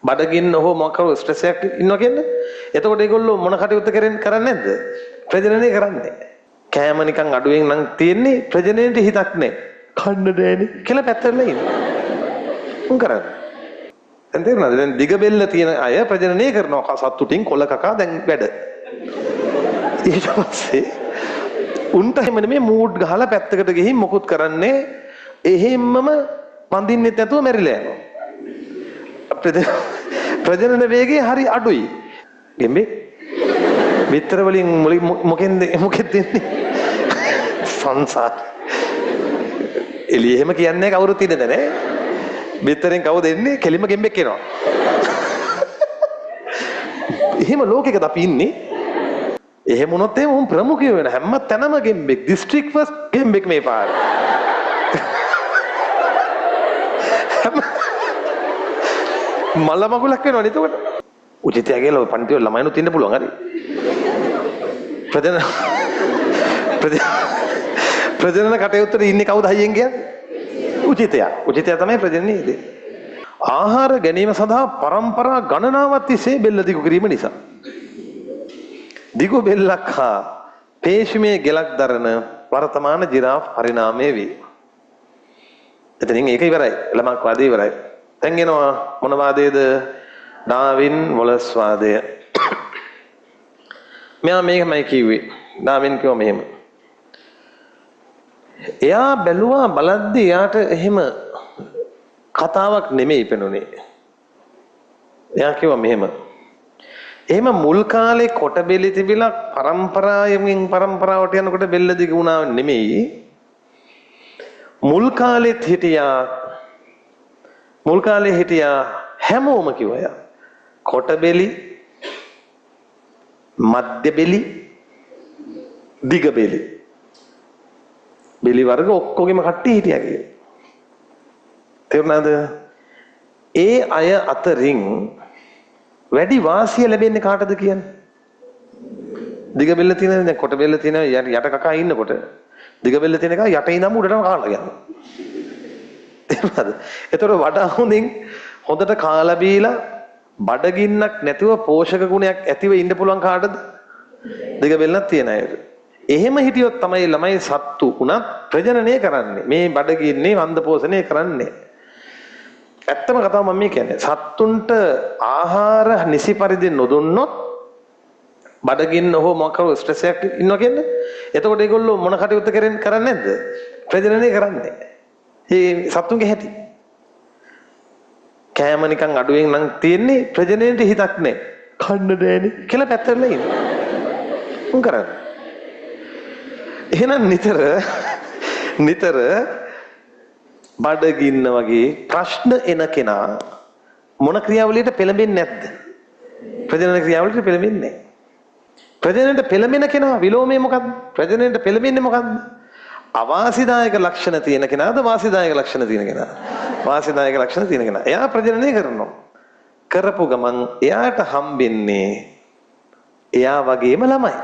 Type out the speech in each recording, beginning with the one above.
බඩගින්න හෝ මොකක් හරි ස්ට්‍රෙස් එකක් ඉන්නවා කියන්නේ. එතකොට ඒගොල්ලෝ මොන කටයුත්ත කරන්නේ නැද්ද? ප්‍රජනනය කරන්නේ. කෑම නිකන් අඩුවෙන් නම් තියෙන්නේ ප්‍රජනනයට හිතක් නැහැ. කන්න දෙන්නේ කියලා පැත්තටලා ඉන්නේ. උන් කරන්නේ. දැන් තේරුණාද? දැන් දිග බෙල්ල තියෙන අය ප්‍රජනනය කරනවා සතුටින් කොල කකා දැන් වැඩ. ඊට පස්සේ උන්ට හැම නෙමෙයි මූඩ් ගහලා පැත්තකට ගිහින් මොකුත් කරන්නේ එහෙම්මම වඳින්නෙත් නැතුව මැරිලා යනවා. ප්‍රජනන වේගය හරි අඩුයි. ගෙම්බේ විතර වලින් මොකෙන්ද දෙන්නේ? සංසාර. එළිය එහෙම කියන්නේ කවුරුත් ඉන්නේ නැහැ. විතරෙන් කවුද දෙන්නේ? කෙලිම ගෙම්බෙක් එනවා. එහෙම ලෝකයකද අපි ඉන්නේ? එහෙම වුණොත් එහෙම උන් ප්‍රමුඛයෝ වෙන හැම තැනම ගෙම්බෙක්. දිස්ත්‍රික් ෆස්ට් ගෙම්බෙක් මේ පාර. මල මගුලක් වෙනවනේ එතකොට. උචිතය කියලා පන්ති වල ළමයිනුත් ඉන්න පුළුවන් හරි. ප්‍රජනන කටයුත්තේ ඉන්නේ කවුද හයියෙන් කියන්නේ? උචිතය. උචිතය තමයි ප්‍රජනනයේදී. ආහාර ගැනීම සඳහා પરම්පරා ගණනාවක් තිස්සේ බෙල්ල දිගු කිරීම නිසා. දිගු බෙල්ලක් හා පේශිමේ ගෙලක් දරන වර්තමාන ජිරාෆ් පරිණාමයේ වේ. එතනින් ඒක ඉවරයි. ළමක් වාදේ ඉවරයි. දැන් එනවා මොන වාදයේද? ඩාවින් වොලස් වාදය. මෙයා මේකමයි කිව්වේ. ඩාවින් කිව්වා මෙහෙම. එයා බැලුවා බලද්දි එයාට එහෙම කතාවක් නෙමෙයි පෙනුනේ. එයා කිව්වා මෙහෙම. එහෙම මුල් කාලේ කොට බෙලි තිබිලා පරම්පරාවෙන් පරම්පරාවට යනකොට බෙල්ල දිග වුණා නෙමෙයි. මුල් කාලෙත් හිටියා හැමෝම කිව්වා කොට බෙලි මධ්‍ය බෙලි දිග බෙලි බෙලි වර්ග ඔක්කොගෙම කට්ටිය හිටියා කියලා. තේරුණාද? ඒ අය අතරින් වැඩි වාසිය ලැබෙන්නේ කාටද කියන්නේ? දිග බෙල්ල තියෙන දැන් කොට බෙල්ල තියෙන යට කකා ඉන්නකොට දිග බෙල්ල තියෙන එක යට ඉඳන් උඩටම කාලා යනවා. තේරුණාද? ඒතර වඩා හොඳට කාලා බීලා බඩගින්නක් නැතිව පෝෂක ගුණයක් ඇතිව ඉන්න පුළුවන් කාටද? දිග බෙල්ලක් තියෙන අයට. එහෙම හිටියොත් තමයි ළමයි සත්තු උනත් ප්‍රජනනය කරන්නේ. මේ බඩගින්නේ වන්ද පෝෂණය කරන්නේ. ඇත්තම කතාව මම කියන්නේ සත්තුන්ට ආහාර නිසි පරිදි නොදුන්නොත් බඩගින්න හෝ මොකක් හරි ස්ට්‍රෙස් එකක් ඉන්නවා කියන්නේ. එතකොට ඒගොල්ලෝ මොන කටයුත්ත කරන්නේ නැද්ද? ප්‍රජනනය කරන්නේ. මේ සත්තුන්ගේ හැටි. කෑම නිකන් අඩුවෙන් නම් තියෙන්නේ ප්‍රජනනයට හිතක් නැහැ. කන්න දෙන්නේ කියලා පැත්තටලා ඉන්නේ. උන් කරන්නේ. එහෙනම් නිතර බඩගින්න වගේ ප්‍රශ්න එන කෙනා මොන ක්‍රියාවලියට පෙළඹෙන්නේ නැද්ද? ප්‍රජනන ක්‍රියාවලියට පෙළඹෙන්නේ නැහැ. ප්‍රජනනයට පෙළඹෙන කෙනා විලෝමයේ මොකද්ද? ප්‍රජනනයට පෙළඹෙන්නේ මොකද්ද? අවාසිදායක ලක්ෂණ තියෙන කෙනාද වාසිදායක ලක්ෂණ තියෙන කෙනා? වාසිදායක ලක්ෂණ තියෙන කෙනා. එයා ප්‍රජනනය කරනවා. කරපු ගමන් එයාට හම්බෙන්නේ එයා වගේම ළමයි.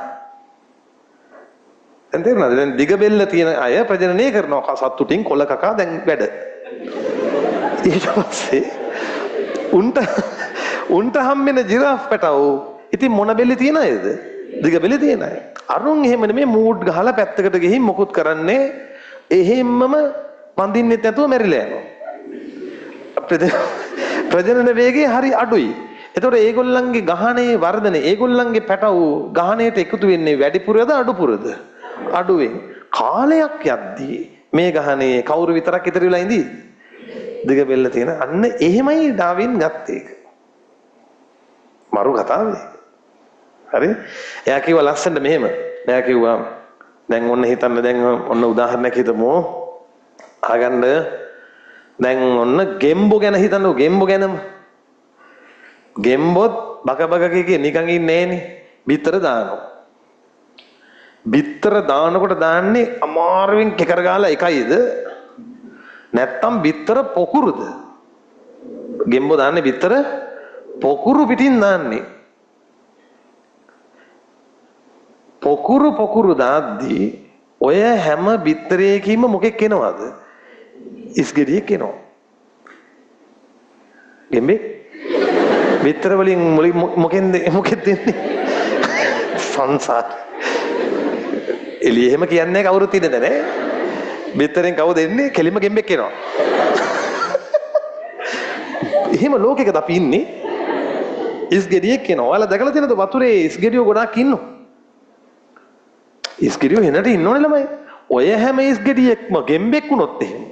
දැන් තේරුණාද? දැන් දිග බෙල්ල තියෙන අය ප්‍රජනනය කරනවා සතුටින් කොල කකා දැන් වැඩ. ඊට පස්සේ උන්ට හම්බෙන ජිරාෆ් පැටවෝ ඉතින් මොන බෙල්ල තියෙන අයද? දිග බෙල්ල තියෙන අය. අරුන් එහෙම නෙමෙයි මූඩ් ගහලා පැත්තකට ගිහින් මොකුත් කරන්නේ එහෙම්මම වඳින්නෙත් නැතුව මැරිලා යනවා. ප්‍රජනන වේගය හරි අඩුයි. ඒතකොට ඒගොල්ලන්ගේ ගහනේ වර්ධනය ඒගොල්ලන්ගේ පැටවු ගහනේට එකතු වෙන්නේ වැඩිපුරද අඩුපුරද? අඩුවෙන්. කාලයක් යද්දී මේ ගහනේ කවුරු විතරක් ඉතුරු වෙලා ඉඳී? දිග බෙල්ල තියෙන. අන්න එහෙමයි ඩාවින් ගත්තේ. මරු කතාවේ. හරි? එයා කිව්වා ලස්සනට මෙහෙම. එයා කිව්වා දැන් ඔන්න හිතන්න දැන් ඔන්න උදාහරණයක් හිතමු. අහගන්න දැන් ඔන්න ගෙම්බෝ ගැන හිතන්නකෝ ගෙම්බෝ ගැනම. ගෙම්බොත් බක කිය නිකන් ඉන්නේ නෑනේ. බිත්තර දානවා. බිත්තර දානකොට දාන්නේ අමාරුවෙන් කෙකර ගාලා එකයිද? නැත්තම් බිත්තර පොකුරුද? ගෙම්බෝ දාන්නේ බිත්තර පොකුරු පිටින් දාන්නේ. පොකුරු දාද්දී ඔය හැම බිත්තරයකින්ම මොකෙක් එනවද? ඉස්ගෙඩියක් එනවා. ගෙම්බේ විතර වලින් මොකෙන්ද දෙන්නේ? සංසාර. එළිය එහෙම කියන්නේ කවුරුත් ඉන්නේ නැහැ. විතරෙන් කවුද දෙන්නේ? කෙලිම ගෙම්බෙක් එනවා. එහෙම ලෝකයකද අපි ඉන්නේ? ඉස්ගෙඩියෙක් එනවා. ඔයාලා දැකලා තියෙනවද වතුරේ ඉස්ගෙඩියෝ ගොඩාක් ඉන්නෝ? ඉස්ගෙඩියෝ එනට ඉන්නෝනේ ළමයි. ඔය හැම ඉස්ගෙඩියෙක්ම ගෙම්බෙක් වුණොත් එහෙම.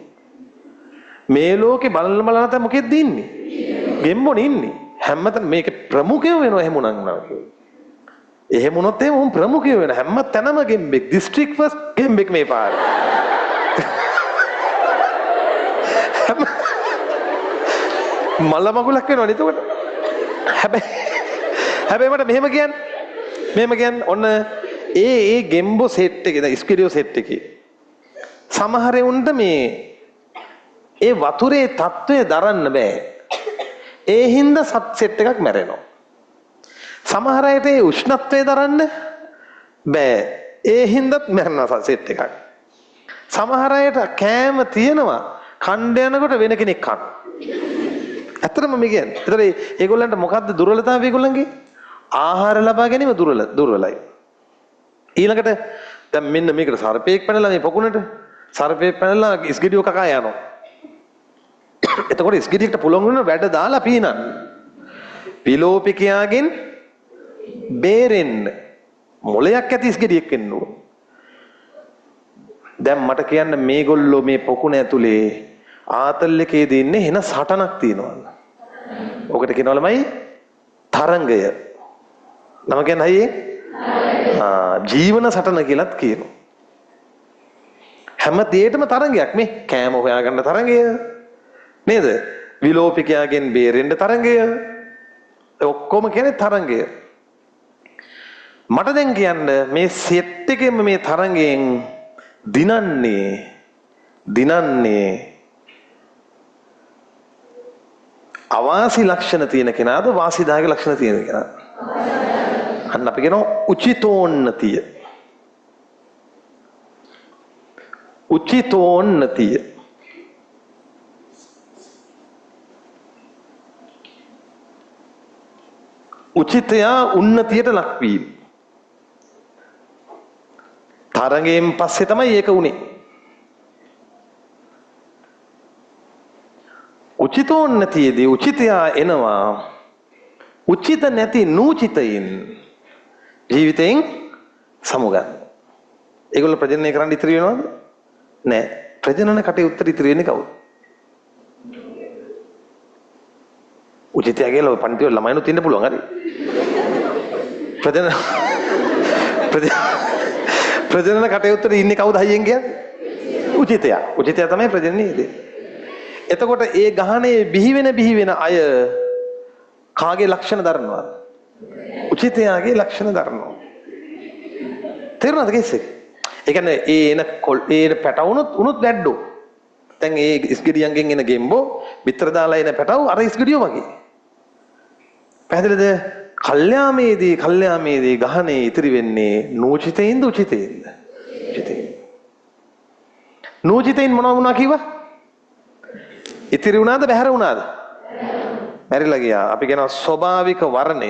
මේ ලෝකේ බලන නැත මොකෙද්ද ඉන්නේ? ගෙම්බෝනේ ඉන්නේ. හැමතැන මේක ප්‍රමුඛයෝ වෙනවා එහෙම උනන්නවා. එහෙම වුණොත් එහෙම උන් ප්‍රමුඛයෝ වෙන හැම තැනම ගෙම්බෙක්. දිස්ත්‍රික් ෆස්ට් ගෙම්බෙක් මේ පාරේ. මල්ල මගුලක් වෙනවනේ එතකොට. හැබැයි මට මෙහෙම කියන්න ඔන්න ඒ ගෙම්බෝ සෙට් එකේ දැන් ස්කිරියෝ සෙට් එකේ සමහර උන්ට මේ ඒ වතුරේ තත්ත්වය දරන්න බෑ. ඒ හින්දා සෙට් එකක් මැරෙනවා. සමහර අයට ඒ උෂ්ණත්වය දරන්න බෑ. ඒ හින්දාත් මැරෙනවා සෙට් එකක්. සමහර අයට කෑම තියෙනවා කණ්ඩ යනකොට වෙන කෙනෙක් කන. ඇත්තටම මේ කියන්නේ. ඒතර ඒගොල්ලන්ට මොකද්ද දුර්වලතාවය ඒගොල්ලන්ගේ? ආහාර ලබා ගැනීම දුර්වලයි. ඊළඟට දැන් මෙන්න මේකට සර්පෙක් පැනලා මේ පොකුණට සර්පෙක් පැනලා ඉස්ගෙඩියෝ කකා යනවා. එතකොට ඉස්ගෙඩියට පුළුවන් වෙන වැඩ දාලා පීනන්න. විලෝපිකයාගෙන් බේරෙන්න මොලයක් ඇති ඉස්ගෙඩියක් වෙන්න ඕන. දැන් මට කියන්න මේගොල්ලෝ මේ පොකුණ ඇතුලේ ආතල් එකේ දින්නේ එන සටනක් තියෙනවා. ඔකට කියනවා ළමයි තරංගය. නම කියන්නේ අයියේ? ජීවන සටන කියලාත් කියනවා. හැම දෙයකටම තරංගයක් මේ කෑම හොයාගන්න තරංගය නේද? විලෝපිකයාගෙන් බේරෙන්න තරංගය. ඔක්කොම කියන්නේ තරංගය. මට දැන් කියන්න මේ සෙට් එකෙම මේ තරංගයෙන් දිනන්නේ අවාසි ලක්ෂණ තියෙන කෙනාද වාසිදායක ලක්ෂණ තියෙන කෙනාද? අන්න අපි කියනවා උචිතෝන්නතිය. උචිතෝන්නතිය. උචිතයා උන්නතියට ලක්වීම. තරඟයෙන් පස්සේ තමයි ඒක උනේ. උචිතෝන්නතියේදී උචිතයා එනවා උචිත නැති නූචිතයින් ජීවිතයෙන් සමුගන්න. ඒගොල්ලෝ ප්‍රජනනය කරන්න ඉතිරි වෙනවද? නෑ. ප්‍රජනන කටයුත්තට ඉතිරි වෙන්නේ කවුද? උචිතයාගේ පන්ති වල ළමයිනුත් ඉන්න පුළුවන් හරි. ප්‍රජනන කටයුත්තට ඉන්නේ කවුද හයියෙන් කියන්නේ? උචිතයා. උචිතයා තමයි ප්‍රජනනයේ ඉන්නේ. එතකොට ඒ ගහනේ බිහි වෙන අය කාගේ ලක්ෂණ දරනවද? උචිතයාගේ ලක්ෂණ දරනවා. තේරුණාද කේස් එක? ඒ කියන්නේ ඒ පැටවුනොත් උනුත් වැඩෝ. දැන් ඒ ඉස්ගෙඩියන්ගෙන් එන ගෙම්බෝ පිටර දාලා එන පැටව අර ඉස්ගෙඩියෝ වගේ. පැහැදිලිද? කල්යාමේදී ගහනේ ඉතිරි වෙන්නේ නූචිතයින්ද උචිතයින්ද? උචිතයින්. නූචිතයින් මොනවා වුණා කිව්වා? ඉතිරි වුණාද බැහැර වුණාද? බැරිලා ගියා. අපි කියනවා ස්වභාවික වර්ණය.